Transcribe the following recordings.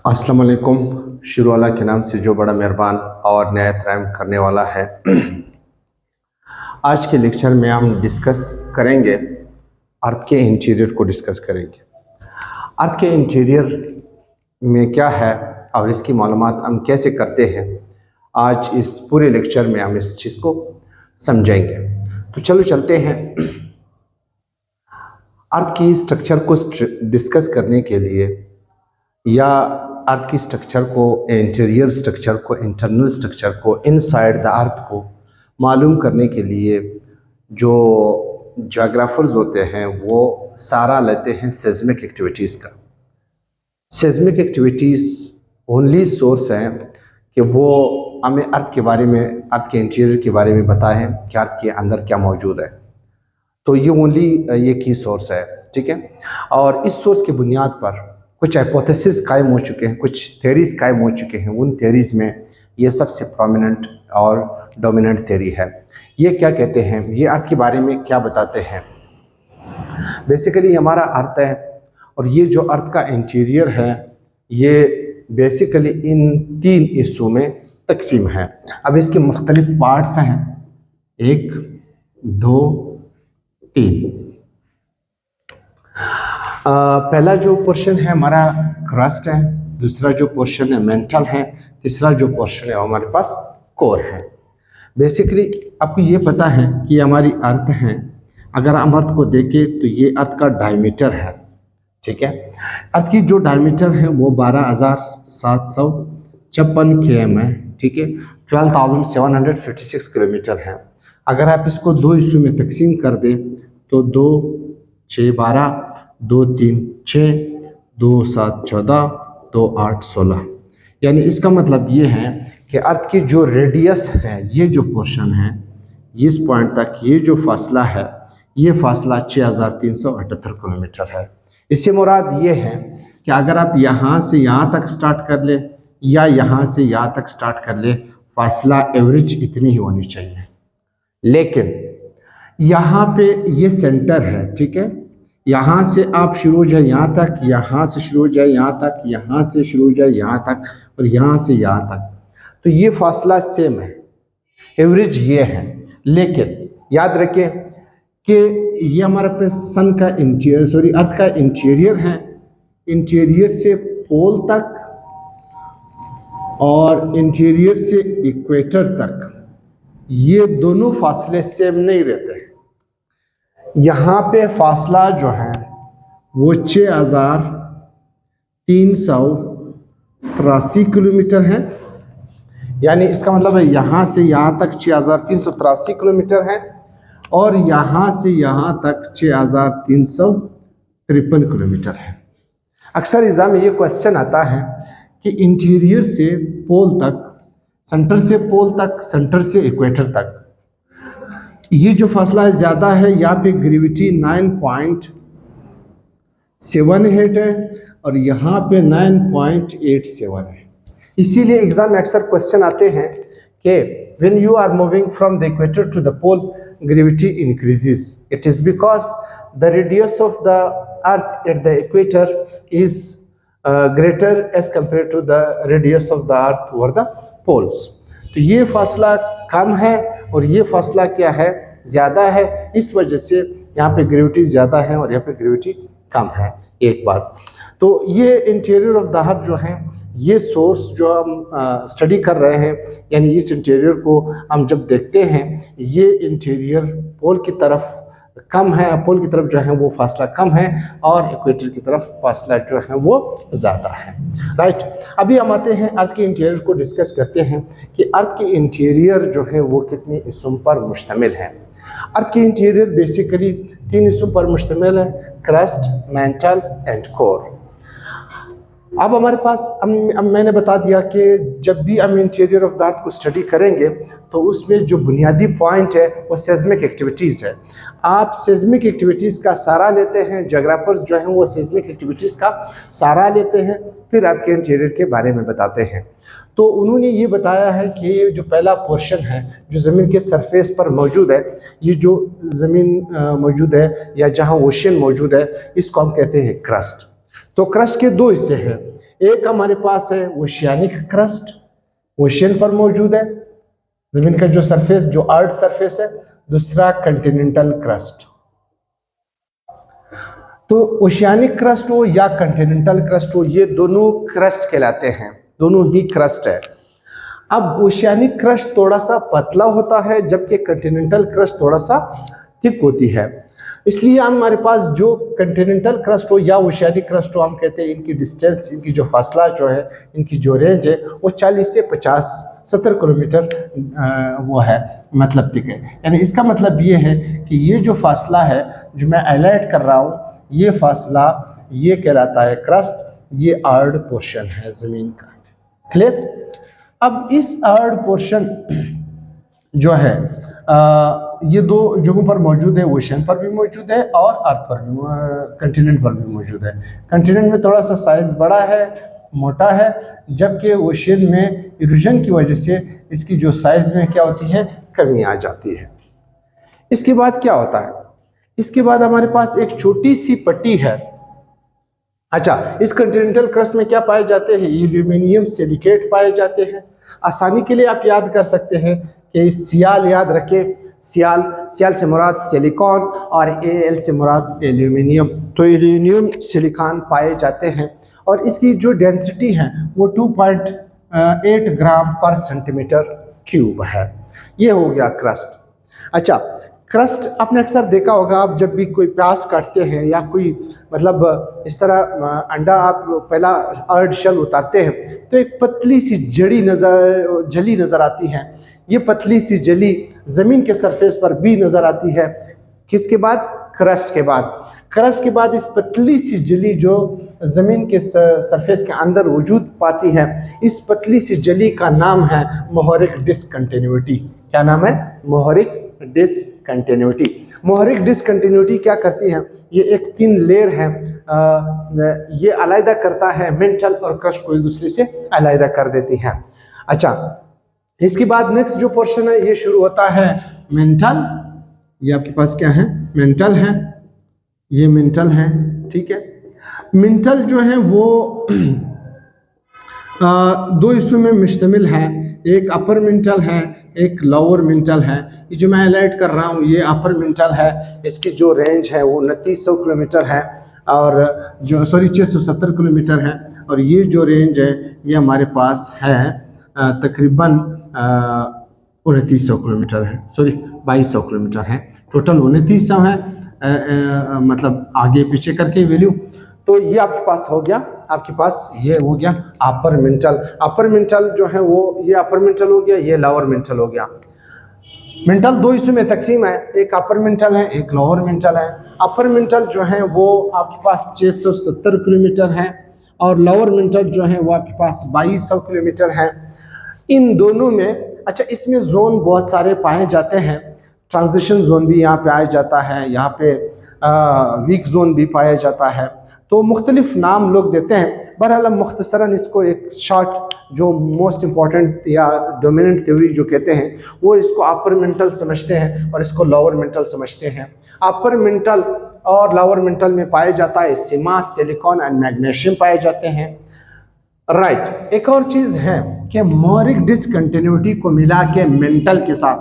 अस्सलाम वालेकुम। शुरू अल्लाह के नाम से जो बड़ा मेहरबान और नहायत रहम करने वाला है। आज के लेक्चर में हम डिस्कस करेंगे अर्थ के इंटीरियर को डिस्कस करेंगे। अर्थ के इंटीरियर में क्या है और इसकी मालूमात हम कैसे करते हैं, आज इस पूरे लेक्चर में हम इस चीज़ को समझेंगे। तो चलो चलते हैं। अर्थ की स्ट्रक्चर को डिस्कस करने के लिए या अर्थ की स्ट्रक्चर को, इंटीरियर स्ट्रक्चर को, इंटरनल स्ट्रक्चर को, इनसाइड द अर्थ को मालूम करने के लिए जो जोग्राफर्स होते हैं वो सहारा लेते हैं सेस्मिक एक्टिविटीज़ का। सेस्मिक एक्टिविटीज़ ओनली सोर्स हैं कि वो हमें अर्थ के बारे में, अर्थ के इंटीरियर के बारे में बताएं कि अर्थ के अंदर क्या मौजूद है। तो ये ओनली ये की सोर्स है, ठीक है। और इस सोर्स की बुनियाद पर कुछ हाइपोथेसिस कायम हो चुके हैं, कुछ थेरीज कायम हो चुके हैं। उन थेरीज में ये सबसे प्रोमिनेंट और डोमिनेंट थेरी है। ये क्या कहते हैं, ये अर्थ के बारे में क्या बताते हैं। बेसिकली हमारा अर्थ है और ये जो अर्थ का इंटीरियर है ये बेसिकली इन तीन हिस्सों में तकसीम है। अब इसके मुख्तलिफ पार्ट्स हैं, 1, 2, 3। पहला जो पोर्शन है हमारा क्रस्ट है, दूसरा जो पोर्शन है मेंटल है, तीसरा जो पोर्शन है हमारे पास कोर है। बेसिकली आपको ये पता है कि हमारी अर्थ है, अगर हम अर्थ को देखें तो ये अर्थ का डायमीटर है, ठीक है। अर्थ की जो डायमीटर है वो 12,756 km है, ठीक है। 12,756 किलोमीटर है। अगर आप इसको दो हिस्सों में तकसीम कर दें तो 2, 6, 12, 2, 3, 6, 2, 7, 14, 2, 8, 16। यानी इसका मतलब ये है कि अर्थ की जो रेडियस है, ये जो पोर्शन है, इस पॉइंट तक ये जो फासला है, ये फासला 6,378 किलोमीटर है। इससे मुराद ये है कि अगर आप यहाँ से यहाँ तक स्टार्ट कर ले या यहाँ से यहाँ तक स्टार्ट कर ले, फासला एवरेज इतनी ही होनी चाहिए। लेकिन यहाँ पे ये सेंटर है, ठीक है। यहाँ से आप शुरू हो जाए यहाँ तक, यहाँ से शुरू हो जाए यहाँ तक, यहाँ से शुरू हो जाए यहाँ तक और यहाँ से यहाँ तक, तो ये फासला सेम है, एवरेज ये है। लेकिन याद रखें कि ये हमारे पे सन का इंटीरियर, सॉरी अर्थ का इंटीरियर है। इंटीरियर से पोल तक और इंटीरियर से इक्वेटर तक ये दोनों फासले सेम नहीं रहते। यहाँ पे फासला जो है वो 6,383 किलोमीटर है। यानी इसका मतलब है यहाँ से यहाँ तक 6,383 किलोमीटर है और यहाँ से यहाँ तक 6,353 किलोमीटर है। अक्सर एग्जाम में ये क्वेश्चन आता है कि इंटीरियर से पोल तक, सेंटर से पोल तक, सेंटर से इक्वेटर तक ये जो फासला है ज़्यादा है, यहाँ पे ग्रेविटी 9.78 है और यहाँ पे 9.87 है। इसीलिए एग्जाम में अक्सर क्वेश्चन आते हैं कि when you are moving from the equator to the pole gravity increases, it is because the radius of the earth at the equator is greater as compare to the radius of the earth over the poles. तो ये फासला कम है और ये फासला क्या है, ज़्यादा है। इस वजह से यहाँ पे ग्रेविटी ज़्यादा है और यहाँ पे ग्रेविटी कम है। एक बात तो ये इंटीरियर ऑफ द अर्थ जो है, ये सोर्स जो हम स्टडी कर रहे हैं, यानी इस इंटीरियर को हम जब देखते हैं, ये इंटीरियर पोल की तरफ कम है, पोल की तरफ जो है वो फासला कम है और इक्वेटर की तरफ फासला जो है वो ज़्यादा है, राइट। अभी हम आते हैं अर्थ के इंटीरियर को डिस्कस करते हैं कि अर्थ के इंटीरियर जो है वो कितने हिस्सों पर मुश्तमिल है। अर्थ के इंटीरियर बेसिकली 3 हिस्सों पर मुश्तमिल है, क्रस्ट, मेंटल एंड कोर। अब हमारे पास मैंने बता दिया कि जब भी हम इंटीरियर ऑफ द अर्थ को स्टडी करेंगे तो उसमें जो बुनियादी पॉइंट है वो सेस्मिक एक्टिविटीज़ है। आप सेस्मिक एक्टिविटीज़ का सहारा लेते हैं, जोग्राफर्स जो हैं वो सेस्मिक एक्टिविटीज़ का सहारा लेते हैं, फिर अर्थ के इंटीरियर के बारे में बताते हैं। तो उन्होंने ये बताया है कि ये जो पहला पोर्शन है जो ज़मीन के सरफेस पर मौजूद है, ये जो ज़मीन मौजूद है या जहाँ ओशन मौजूद है, इसको हम कहते हैं क्रस्ट। तो क्रस्ट के 2 हिस्से हैं, एक हमारे पास है ओशियानिक क्रस्ट, ओशियन पर मौजूद है, जमीन का जो सरफेस, जो अर्थ सरफेस है। दूसरा कंटिनेंटल क्रस्ट। तो ओशियानिक क्रस्ट हो या कंटिनेंटल क्रस्ट हो, ये दोनों क्रस्ट कहलाते हैं, दोनों ही क्रस्ट है। अब ओशियानिक क्रस्ट थोड़ा सा पतला होता है, जबकि कंटिनेंटल क्रस्ट थोड़ा सा थिक होती है। इसलिए हमारे पास जो कंटिनेंटल क्रस्ट हो या ओशियानिक क्रस्ट हो, हम कहते हैं इनकी डिस्टेंस, इनकी जो फासला जो है, इनकी जो रेंज है वो 40 से 50-70 किलोमीटर वो है, मतलब थिक है। यानी इसका मतलब ये है कि ये जो फासला है जो मैं हाईलाइट कर रहा हूँ, ये फासला ये कहलाता है क्रस्ट, ये अर्ड पोर्शन है ज़मीन का। क्लियर? अब इस अर्ड पोर्शन जो है ये दो जगहों पर मौजूद है, ओशन पर भी मौजूद है और अर्थ पर भी, कंटिनेंट पर भी मौजूद है। कंटिनेंट में थोड़ा सा साइज बड़ा है, मोटा है, जबकि ओशन में इरोजन की वजह से इसकी जो साइज में क्या होती है, कमी आ जाती है। इसके बाद क्या होता है, इसके बाद हमारे पास एक छोटी सी पट्टी है। अच्छा, इस कंटिनेंटल क्रस्ट में क्या पाए जाते हैं, एल्यूमिनियम सिलिकेट पाए जाते हैं। आसानी के लिए आप याद कर सकते हैं कि सियाल याद रखें, सियाल से मुराद सिलिकॉन और एल से मुराद एल्यूमिनियम। तो एल्यूमिनियम सिलिकॉन पाए जाते हैं और इसकी जो डेंसिटी है वो 2.8 ग्राम पर सेंटीमीटर क्यूब है। ये हो गया क्रस्ट। अच्छा, क्रस्ट आपने अक्सर देखा होगा, आप जब भी कोई प्याज काटते हैं या कोई मतलब इस तरह अंडा आप पहला अर्ड शेल उतारते हैं तो एक पतली सी जली नज़र आती है। ये पतली सी जली ज़मीन के सरफेस पर भी नज़र आती है। किसके बाद? क्रस्ट के बाद। क्रस्ट के बाद इस पतली सी जली जो ज़मीन के सरफेस के अंदर वजूद पाती है, इस पतली सी जली का नाम है मोहरिक डिसकंटिन्यूटी। क्या नाम है? मोहरिक डिसकंटिन्यूटी। मोहरिक डिसकंटिन्यूटी क्या करती है, ये एक थिन लेयर है, ये अलग करता है मेंटल और क्रस्ट को एक दूसरे से अलग कर देती है। अच्छा, इसके बाद नेक्स्ट जो पोर्शन है ये शुरू होता है मेंटल। ये आपके पास क्या है? मेंटल है, ये मेंटल है, ठीक है। मेंटल जो है वो दो हिस्सों में मुश्तमिल है, एक अपर मेंटल है, एक लोअर मेंटल है। ये जो मैं हाईलाइट कर रहा हूँ ये अपर मेंटल है, इसकी जो रेंज है वो 2900 किलोमीटर है और जो 670 किलोमीटर है, और ये जो रेंज है ये हमारे पास है तकरीबन 2900 किलोमीटर है, 2200 किलोमीटर है, टोटल 2900 है, मतलब आगे पीछे करके वैल्यू। तो ये आपके पास हो गया, आपके पास ये हो गया अपर मेंटल। अपर मेंटल जो है वो ये अपर मेंटल हो गया, ये लोअर मेंटल हो गया। मेंटल दो हिस्सों में तकसीम है, एक अपर मेंटल है, एक लोअर मेंटल है। अपर मेंटल जो है वो आपके पास 670 किलोमीटर है और लोअर मेंटल जो है वो आपके पास 2200 किलोमीटर है। इन दोनों में अच्छा, इसमें जोन बहुत सारे पाए जाते हैं। ट्रांजिशन जोन भी यहाँ पे आ जाता है, यहाँ पे वीक जोन भी पाया जाता है, तो मुख्तलिफ नाम लोग देते हैं। बहरहाल हम मुख्तसरन इसको एक शॉर्ट जो मोस्ट इम्पॉर्टेंट या डोमिनेंट थ्योरी जो कहते हैं वो इसको अपर मेंटल समझते हैं और इसको लोअर मेंटल समझते हैं। अपर मेंटल और लोअर मेंटल में पाए जाता है सीमा, सिलिकॉन एंड मैग्नीशियम पाए जाते हैं। राइट, एक और चीज़ है कि मोहरिक डिसकंटिन्यूटी को मिला के मेंटल के साथ।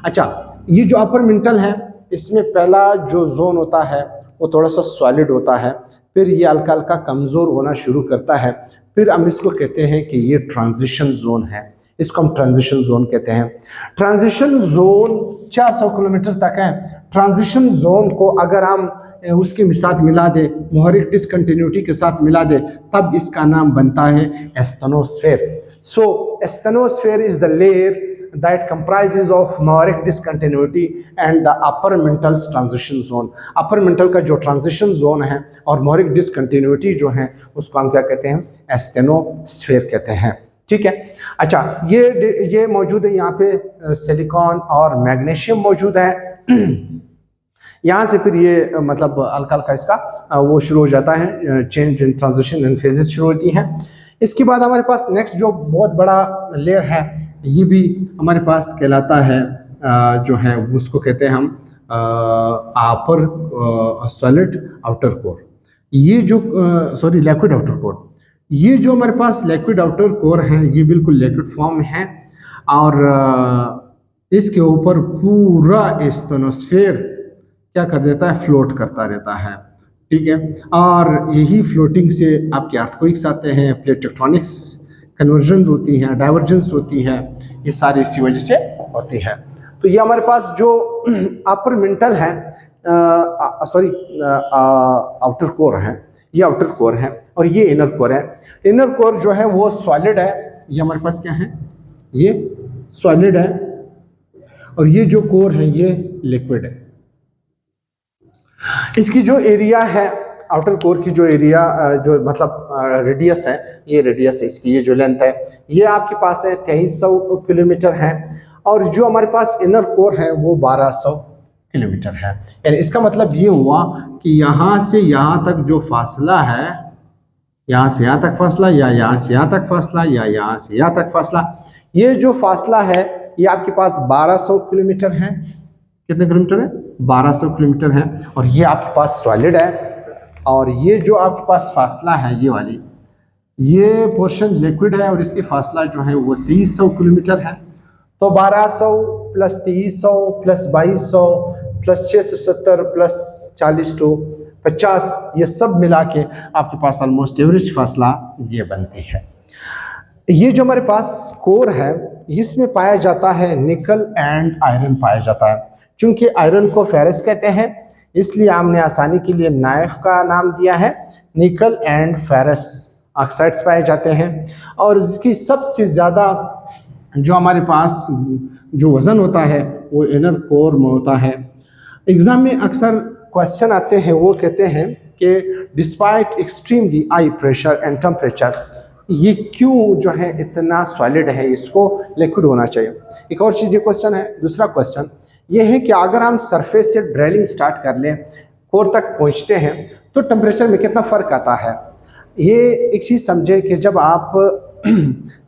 अच्छा, ये जो अपर मेंटल है इसमें पहला जो जोन होता है वो थोड़ा सा सॉलिड होता है, फिर ये हल्का हल्का कमज़ोर होना शुरू करता है, फिर हम इसको कहते हैं कि ये ट्रांजिशन जोन है, इसको हम ट्रांजिशन जोन कहते हैं। ट्रांजिशन जोन 400 किलोमीटर तक है। ट्रांजिशन जोन को अगर हम उसके साथ मिला दे, मोहरिक डिसकंटिन्यूटी के साथ मिला दे, तब इसका नाम बनता है asthenosphere. So asthenosphere is the layer that comprises of Mohoric discontinuity and the upper mental transition zone. upper mental का जो transition zone है और Mohoric discontinuity जो है उसको हम क्या कहते हैं? एस्थेनोस्फेयर कहते हैं, ठीक है। अच्छा, ये मौजूद है, यहाँ पे सिलिकॉन और मैग्नीशियम मौजूद है। यहाँ से फिर ये मतलब हल्का हल्का इसका वो शुरू हो जाता है, change in transition and phases शुरू होती हैं। इसके बाद हमारे पास नेक्स्ट जो बहुत बड़ा लेयर है ये भी हमारे पास कहलाता है जो है उसको कहते हैं हम अपर सॉलिड आउटर कोर। ये जो लिक्विड आउटर कोर, ये जो हमारे पास लिक्विड आउटर कोर है ये बिल्कुल लिक्विड फॉर्म में है और इसके ऊपर पूरा स्टेनोस्फेयर क्या कर देता है, फ्लोट करता रहता है, ठीक है। और यही फ्लोटिंग से आपके अर्थक्वेक्स आते हैं, प्लेट टेक्टोनिक्स कन्वर्जन होती हैं, डाइवर्जेंस होती है, ये सारी इसी वजह से होती है। तो ये हमारे पास जो अपर मेंटल है, सॉरी आउटर कोर है, ये आउटर कोर है और ये इनर कोर है। इनर कोर जो है वो सॉलिड है, ये हमारे पास क्या है, ये सॉलिड है और ये जो कोर है ये लिक्विड है। इसकी जो एरिया है आउटर कोर की, जो एरिया जो मतलब रेडियस है, ये रेडियस है इसकी, ये जो लेंथ है ये आपके पास है 2300 किलोमीटर है और जो हमारे पास इनर कोर है वो 1200 किलोमीटर है। यानी इसका मतलब ये हुआ कि यहाँ से यहाँ तक जो फासला है, यहाँ से यहाँ तक फासला या यहाँ से यहाँ तक फासला या यहाँ से यहाँ तक फासला, ये जो फासला है ये आपके पास 1200 किलोमीटर है। कितने किलोमीटर है, 1200 किलोमीटर है और ये आपके पास सॉलिड है। और ये जो आपके पास फासला है ये वाली, ये पोर्शन लिक्विड है और इसकी फासला जो है वो 2300 किलोमीटर है। तो 1200 plus 2300 plus 2200 plus 670 plus 40 to 50, ये सब मिला के आपके पास ऑलमोस्ट एवरेज फासला ये बनती है। ये जो हमारे पास कोर है इसमें पाया जाता है निकल एंड आयरन पाया जाता है। चूंकि आयरन को फेरस कहते हैं इसलिए हमने आसानी के लिए नाइफ का नाम दिया है। निकल एंड फेरस ऑक्साइड्स पाए जाते हैं और इसकी सबसे ज़्यादा जो हमारे पास जो वज़न होता है वो इनर कोर में होता है। एग्ज़ाम में अक्सर क्वेश्चन आते हैं, वो कहते हैं कि despite extremely high pressure and temperature, ये क्यों जो है इतना सॉलिड है, इसको लिक्विड होना चाहिए। एक और चीज़ ये क्वेश्चन है। दूसरा क्वेश्चन ये है कि अगर हम सरफेस से ड्रिलिंग स्टार्ट कर लें, कोर तक पहुंचते हैं तो टेम्परेचर में कितना फ़र्क आता है। ये एक चीज़ समझे कि जब आप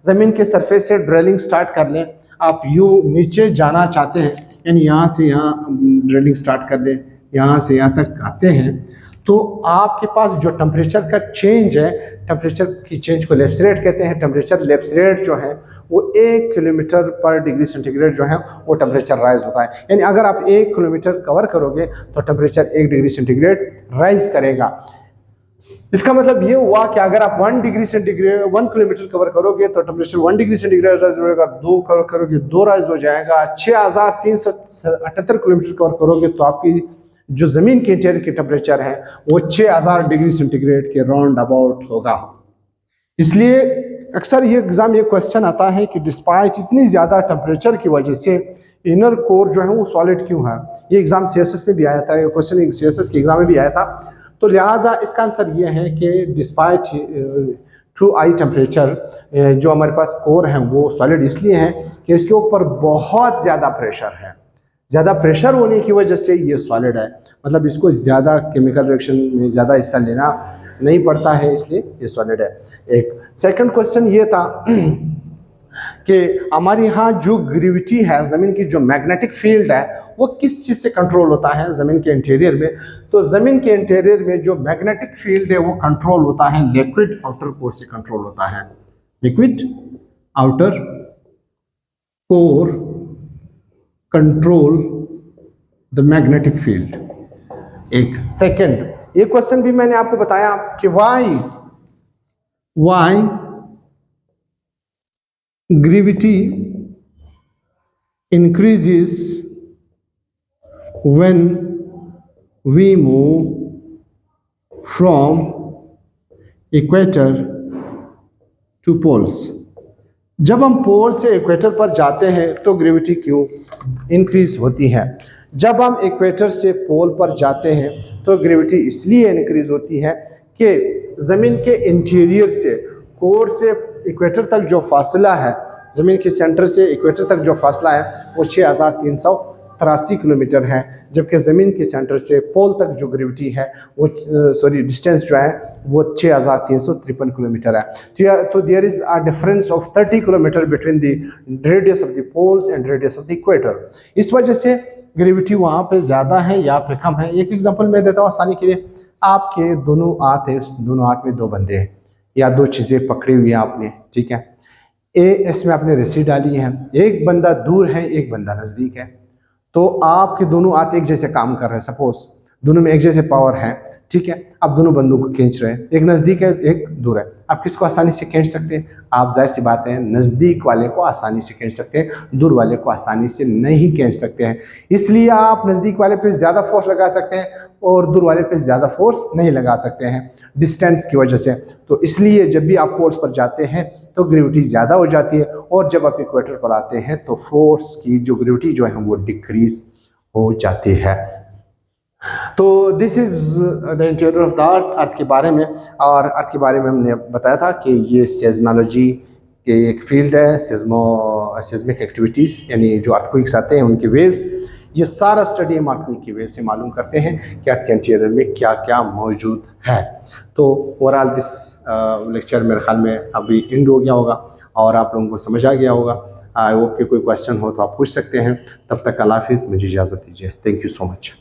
ज़मीन के सरफेस से ड्रिलिंग स्टार्ट कर लें, आप यूँ नीचे जाना चाहते हैं, यानी यहाँ से यहाँ ड्रिलिंग स्टार्ट कर लें, यहाँ से यहाँ तक आते हैं, तो आपके पास जो टेम्परेचर का चेंज है, टेम्परेचर की चेंज को लेप्स रेट कहते हैं। टेम्परेचर लेप्स रेट जो है वो 1 किलोमीटर पर डिग्री सेंटीग्रेड जो है वो टेम्परेचर राइज होता है। यानी अगर आप 1 किलोमीटर कवर करोगे तो टेम्परेचर 1 डिग्री सेंटीग्रेड राइज करेगा। इसका मतलब ये हुआ कि अगर आप 1 किलोमीटर कवर करोगे तो टेम्परेचर 1 डिग्री सेंटीग्रेड राइज होगा, 2 कवर करोगे 2 राइज हो जाएगा, 6378 किलोमीटर कवर करोगे तो आपकी जो ज़मीन के इंटीरियर की टेम्परेचर है वो 6000 डिग्री सेंटीग्रेड के राउंड अबाउट होगा। इसलिए अक्सर ये एग्ज़ाम ये क्वेश्चन आता है कि डिस्पाइट इतनी ज़्यादा टेम्परेचर की वजह से इनर कोर जो है वो सॉलिड क्यों है। ये एग्ज़ाम सीएसएस में भी आया था, ये क्वेश्चन सीएसएस के एग्ज़ाम में भी आया था। तो लिहाजा इसका आंसर ये है कि डिस्पाइट टू हाई टेम्परेचर जो हमारे पास कोर है वो सॉलिड इसलिए है कि इसके ऊपर बहुत ज़्यादा प्रेशर है। ज़्यादा प्रेशर होने की वजह से ये सॉलिड है, मतलब इसको ज़्यादा केमिकल रिएक्शन में ज़्यादा हिस्सा लेना नहीं पड़ता है, इसलिए ये सॉलिड है। एक सेकंड क्वेश्चन ये था कि हमारे यहाँ जो ग्रेविटी है, ज़मीन की जो मैग्नेटिक फील्ड है वो किस चीज़ से कंट्रोल होता है ज़मीन के इंटीरियर में। तो ज़मीन के इंटीरियर में जो मैग्नेटिक फील्ड है वो कंट्रोल होता है लिक्विड आउटर कोर से कंट्रोल होता है। Liquid outer core control the magnetic field. एक सेकंड, ये क्वेश्चन भी मैंने आपको बताया कि why gravity increases when we move from equator to poles। जब हम पोल से इक्वेटर पर जाते हैं तो ग्रेविटी क्यों इंक्रीज होती है। जब हम इक्वेटर से पोल पर जाते हैं तो ग्रेविटी इसलिए इंक्रीज होती है कि ज़मीन के इंटीरियर से, कोर से इक्वेटर तक जो फासला है, ज़मीन के सेंटर से इक्वेटर तक जो फासला है वो 6383 किलोमीटर है, जबकि ज़मीन के सेंटर से पोल तक जो ग्रेविटी है वो डिस्टेंस जो है वो 6353 किलोमीटर है। तो there is a difference of 30 kilometre between the radius of the poles and radius of the equator. इस वजह से ग्रेविटी वहाँ पे ज़्यादा है या फिर कम है। एक एग्जांपल मैं देता हूँ आसानी के लिए। आपके दोनों हाथ है, दोनों हाथ में 2 बंदे हैं, या दो चीज़ें पकड़ी हुई हैं आपने, ठीक है। इसमें आपने रस्सी डाली है, एक बंदा दूर है, एक बंदा नज़दीक है, तो आपके दोनों हाथ एक जैसे काम कर रहे हैं, सपोज दोनों में एक जैसे पावर है, ठीक है। आप दोनों बंदों को खींच रहे हैं, एक नज़दीक है एक दूर है, आप किसको आसानी से खींच सकते हैं? आप जाहिर सी बात है नज़दीक वाले को आसानी से खींच सकते हैं, दूर वाले को आसानी से नहीं खींच सकते हैं। इसलिए आप नज़दीक वाले पे ज़्यादा फोर्स लगा सकते हैं और दूर वाले पे ज़्यादा फोर्स नहीं लगा सकते हैं डिस्टेंस की वजह से। तो इसलिए जब भी आप पोल्स पर जाते हैं तो ग्रेविटी ज़्यादा हो जाती है, और जब आप इक्वेटर पर आते हैं तो फोर्स की जो ग्रेविटी जो है वो डिक्रीज हो जाती है। तो this is the interior of the अर्थ के बारे में। और अर्थ के बारे में हमने बताया था कि ये सेज़मोलॉजी के एक फील्ड है, सिस्मिक एक्टिविटीज़, यानी जो अर्थक्वेक्स आते हैं उनके वेव्स, ये सारा स्टडी हम अर्थक्वेक की वेव से मालूम करते हैं कि अर्थ के इंटीरियर में क्या क्या मौजूद है। तो ओवरऑल दिस लेक्चर मेरे ख्याल में अभी एंड हो गया होगा और आप लोगों को समझ आ गया होगा। आई होप कि कोई क्वेश्चन हो तो आप पूछ सकते हैं। तब तक अल्लाह हाफिज़, मुझे इजाज़त दीजिए। Thank you so much.